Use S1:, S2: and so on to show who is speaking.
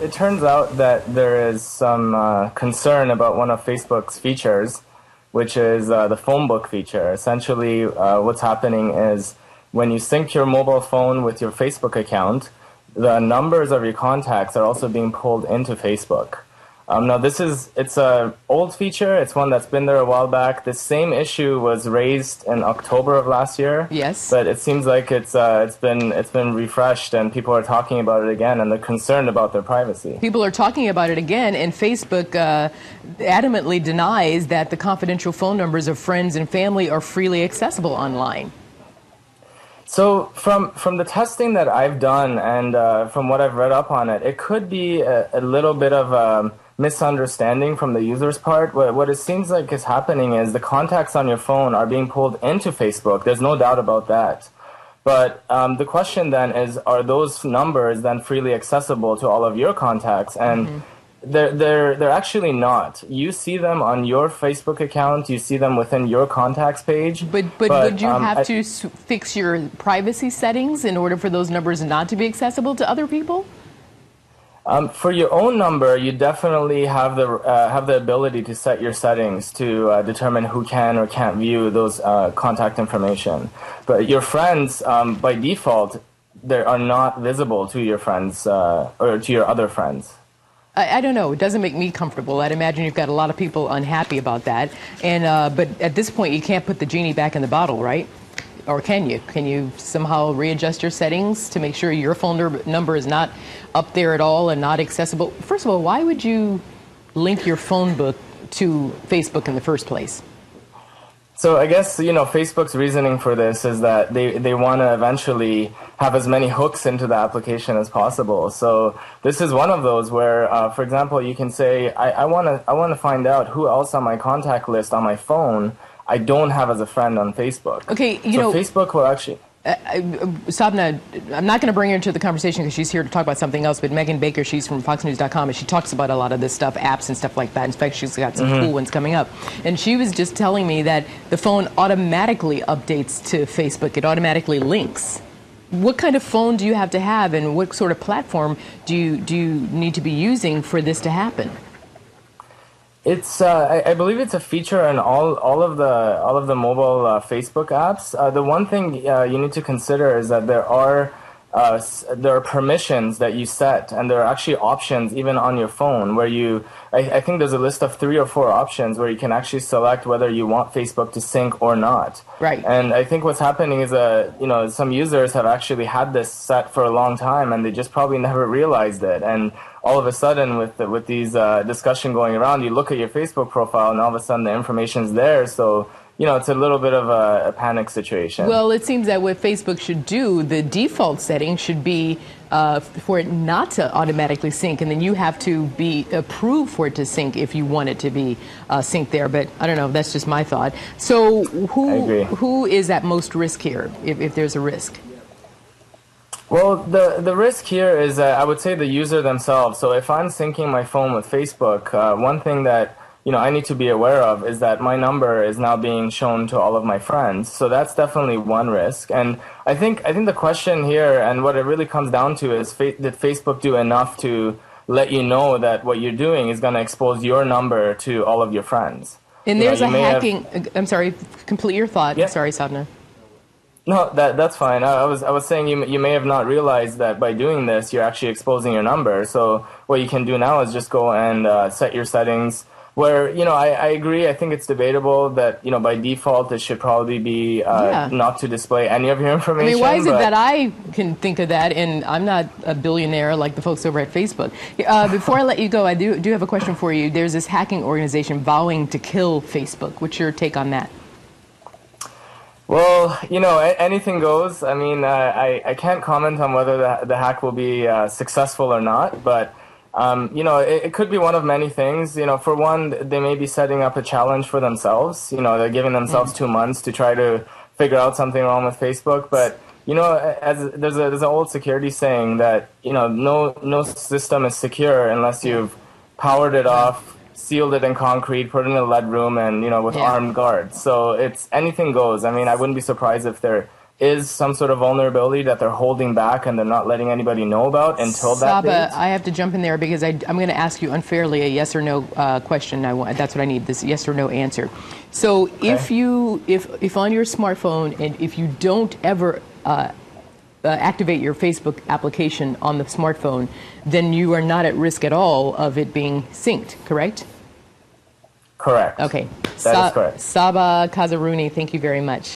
S1: it turns out that there is some concern about one of Facebook's features, which is the phone book feature. Essentially, what's happening is when you sync your mobile phone with your Facebook account, the numbers of your contacts are also being pulled into Facebook. Now, it's a old feature. It's one that's been there a while back. The same issue was raised in October of last year.
S2: Yes.
S1: But it seems like it's been refreshed, and people are talking about it again, and they're concerned about their privacy.
S2: People are talking about it again, and Facebook adamantly denies that the confidential phone numbers of friends and family are freely accessible online.
S1: So from the testing that I've done and from what I've read up on it, it could be a little bit of misunderstanding from the user's part. What it seems like is happening is the contacts on your phone are being pulled into Facebook. There's no doubt about that. But the question then is, are those numbers then freely accessible to all of your contacts? And they're actually not. You see them on your Facebook account. You see them within your contacts page.
S2: But would you have to fix your privacy settings in order for those numbers not to be accessible to other people?
S1: For your own number, you definitely have the ability to set your settings to determine who can or can't view those contact information. But your friends, by default, they are not visible to your friends or to your other friends.
S2: I don't know. It doesn't make me comfortable. I'd imagine you've got a lot of people unhappy about that. And but at this point, you can't put the genie back in the bottle, right? Or can you? Can you somehow readjust your settings to make sure your phone number is not up there at all and not accessible? First of all, why would you link your phone book to Facebook in the first place?
S1: So I guess, Facebook's reasoning for this is that they want to eventually have as many hooks into the application as possible. So this is one of those where, for example, you can say, I want to find out who else on my contact list on my phone I don't have as a friend on Facebook.
S2: Okay,
S1: Facebook will actually...
S2: Sabna, I'm not going to bring her into the conversation because she's here to talk about something else, but Megan Baker, she's from FoxNews.com, and she talks about a lot of this stuff, apps and stuff like that. In fact, she's got some cool ones coming up. And she was just telling me that the phone automatically updates to Facebook. It automatically links. What kind of phone do you have to have, and what sort of platform do you need to be using for this to happen?
S1: It's I believe it's a feature in all of the mobile Facebook apps. The one thing you need to consider is that there are permissions that you set, and there are actually options even on your phone where I think there's a list of 3 or 4 options where you can actually select whether you want Facebook to sync or not.
S2: Right.
S1: And I think what's happening is some users have actually had this set for a long time, and they just probably never realized it. And all of a sudden, with these discussion going around, you look at your Facebook profile, and all of a sudden the information's there. So it's a little bit of a panic situation.
S2: Well, it seems that what Facebook should do, the default setting should be for it not to automatically sync, and then you have to be approved for it to sync if you want it to be synced there. But I don't know, that's just my thought. So who is at most risk here, if there's a risk?
S1: Well, the risk here is, I would say, the user themselves. So if I'm syncing my phone with Facebook, one thing that I need to be aware of is that my number is now being shown to all of my friends. So that's definitely one risk. And I think the question here, and what it really comes down to, is did Facebook do enough to let you know that what you're doing is going to expose your number to all of your friends?
S2: And there's a hacking. I'm sorry. Complete your thought.
S1: Yeah.
S2: Sorry, Sabna.
S1: No, that's fine. I was saying you may have not realized that by doing this, you're actually exposing your number. So what you can do now is just go and set your settings where, I agree. I think it's debatable that, by default, it should probably be not to display any of your information.
S2: I mean, why is it that I can think of that and I'm not a billionaire like the folks over at Facebook? Before I let you go, I do have a question for you. There's this hacking organization vowing to kill Facebook. What's your take on that?
S1: Well, anything goes. I mean, I can't comment on whether the hack will be successful or not, but, it could be one of many things. For one, they may be setting up a challenge for themselves. They're giving themselves 2 months to try to figure out something wrong with Facebook. But, as there's an old security saying that, no system is secure unless you've powered it off, sealed it in concrete, put it in a lead room, and with armed guards. So it's anything goes. I mean, I wouldn't be surprised if they're is some sort of vulnerability that they're holding back and they're not letting anybody know about until that date?
S2: Saba, I have to jump in there because I'm going to ask you unfairly a yes or no question. That's what I need, this yes or no answer. So
S1: Okay.
S2: if on your smartphone, and if you don't ever activate your Facebook application on the smartphone, then you are not at risk at all of it being synced, correct?
S1: Correct.
S2: Okay.
S1: That is correct.
S2: Saba Kazaruni, thank you very much.